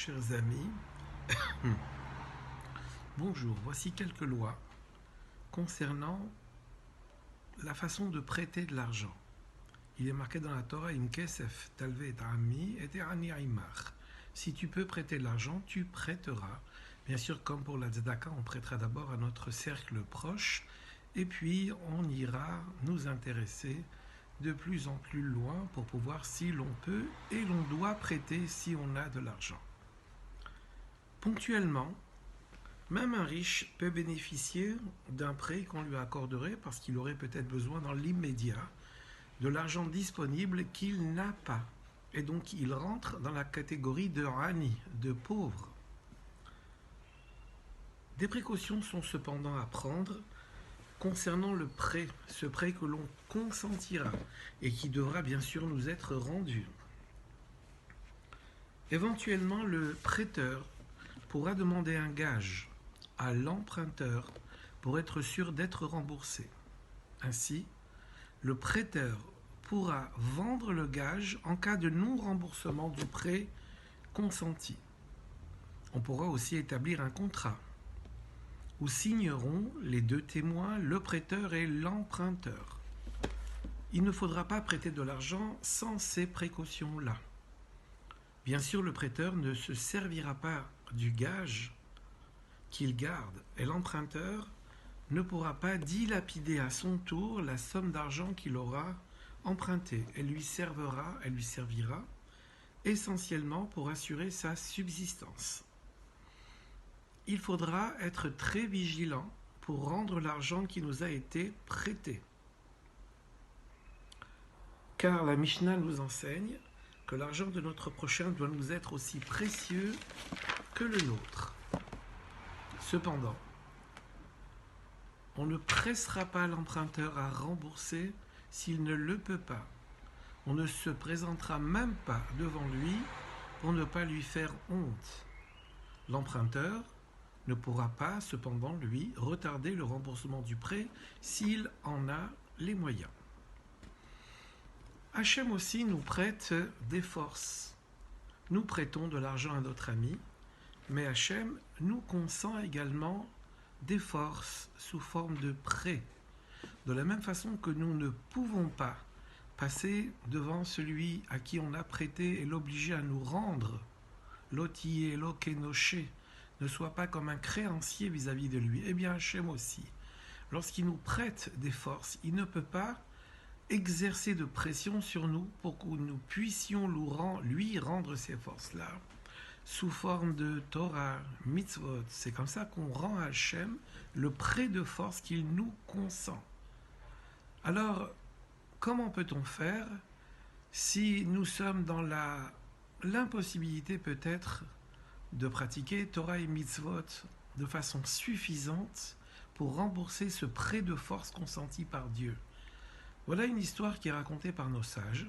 Chers amis, bonjour, voici quelques lois concernant la façon de prêter de l'argent. Il est marqué dans la Torah, Im kesef talve et ami et ani aimar. Si tu peux prêter de l'argent, tu prêteras. Bien sûr, comme pour la tzedaka, on prêtera d'abord à notre cercle proche, et puis on ira nous intéresser de plus en plus loin pour pouvoir, si l'on peut, et l'on doit prêter si on a de l'argent. Ponctuellement, même un riche peut bénéficier d'un prêt qu'on lui accorderait parce qu'il aurait peut-être besoin dans l'immédiat de l'argent disponible qu'il n'a pas. Et donc il rentre dans la catégorie de rani, de pauvre. Des précautions sont cependant à prendre concernant le prêt, ce prêt que l'on consentira et qui devra bien sûr nous être rendu. Éventuellement, le prêteur pourra demander un gage à l'emprunteur pour être sûr d'être remboursé. Ainsi, le prêteur pourra vendre le gage en cas de non-remboursement du prêt consenti. On pourra aussi établir un contrat où signeront les deux témoins, le prêteur et l'emprunteur. Il ne faudra pas prêter de l'argent sans ces précautions-là. Bien sûr, le prêteur ne se servira pas du gage qu'il garde et l'emprunteur ne pourra pas dilapider à son tour la somme d'argent qu'il aura empruntée. Elle lui servira essentiellement pour assurer sa subsistance. Il faudra être très vigilant pour rendre l'argent qui nous a été prêté. Car la Mishnah nous enseigne que l'argent de notre prochain doit nous être aussi précieux que le nôtre. Cependant, on ne pressera pas l'emprunteur à rembourser s'il ne le peut pas. On ne se présentera même pas devant lui pour ne pas lui faire honte. L'emprunteur ne pourra pas, cependant, lui, retarder le remboursement du prêt s'il en a les moyens. Hachem aussi nous prête des forces. Nous prêtons de l'argent à notre ami, mais Hachem nous consent également des forces sous forme de prêt. De la même façon que nous ne pouvons pas passer devant celui à qui on a prêté et l'obliger à nous rendre, l'otier, l'okenoché, ne soit pas comme un créancier vis-à-vis de lui. Eh bien Hachem aussi, lorsqu'il nous prête des forces, il ne peut pas exercer de pression sur nous pour que nous puissions lui rendre ces forces-là sous forme de Torah, mitzvot. C'est comme ça qu'on rend à Hachem le prêt de force qu'il nous consent. Alors, comment peut-on faire si nous sommes dans l'impossibilité peut-être de pratiquer Torah et mitzvot de façon suffisante pour rembourser ce prêt de force consenti par Dieu? Voilà une histoire qui est racontée par nos sages.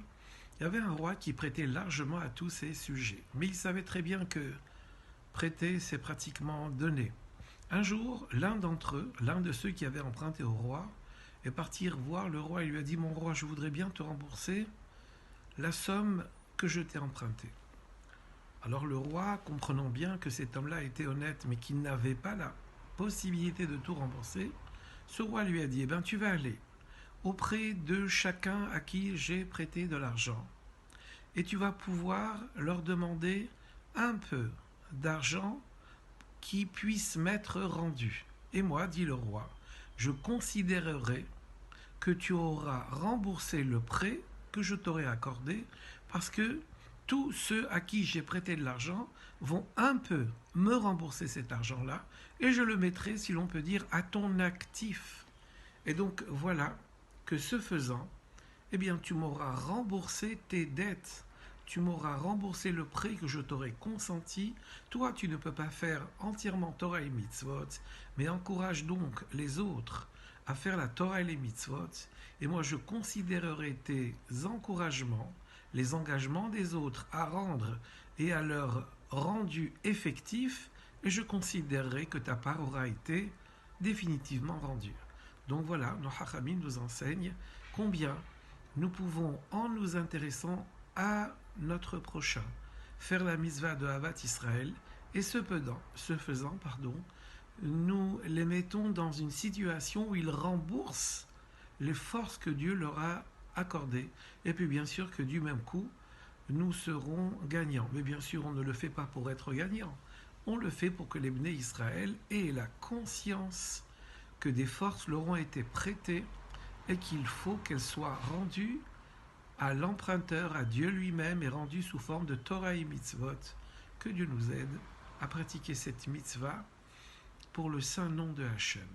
Il y avait un roi qui prêtait largement à tous ses sujets, mais il savait très bien que prêter, c'est pratiquement donner. Un jour, l'un d'entre eux, l'un de ceux qui avaient emprunté au roi, est parti voir le roi et lui a dit « Mon roi, je voudrais bien te rembourser la somme que je t'ai empruntée. » Alors le roi, comprenant bien que cet homme-là était honnête, mais qu'il n'avait pas la possibilité de tout rembourser, ce roi lui a dit « Eh bien, tu vas aller auprès de chacun à qui j'ai prêté de l'argent. Et tu vas pouvoir leur demander un peu d'argent qui puisse m'être rendu. Et moi, dit le roi, je considérerai que tu auras remboursé le prêt que je t'aurai accordé parce que tous ceux à qui j'ai prêté de l'argent vont un peu me rembourser cet argent-là et je le mettrai, si l'on peut dire, à ton actif. Et donc, voilà que ce faisant, eh bien, tu m'auras remboursé tes dettes, tu m'auras remboursé le prêt que je t'aurais consenti. Toi, tu ne peux pas faire entièrement Torah et mitzvot, mais encourage donc les autres à faire la Torah et les mitzvot, et moi je considérerai tes encouragements, les engagements des autres à rendre et à leur rendu effectif, et je considérerai que ta part aura été définitivement rendue. Donc voilà, nos Chachamim nous enseignent combien nous pouvons, en nous intéressant à notre prochain, faire la mitzvah de Havat Israël, et ce faisant, nous les mettons dans une situation où ils remboursent les forces que Dieu leur a accordées. Et puis bien sûr que du même coup, nous serons gagnants. Mais bien sûr, on ne le fait pas pour être gagnant. On le fait pour que les Bnei Israël aient la conscience que des forces leur ont été prêtées et qu'il faut qu'elles soient rendues à l'emprunteur, à Dieu lui-même, et rendues sous forme de Torah et mitzvot. Que Dieu nous aide à pratiquer cette mitzvah pour le saint nom de Hachem.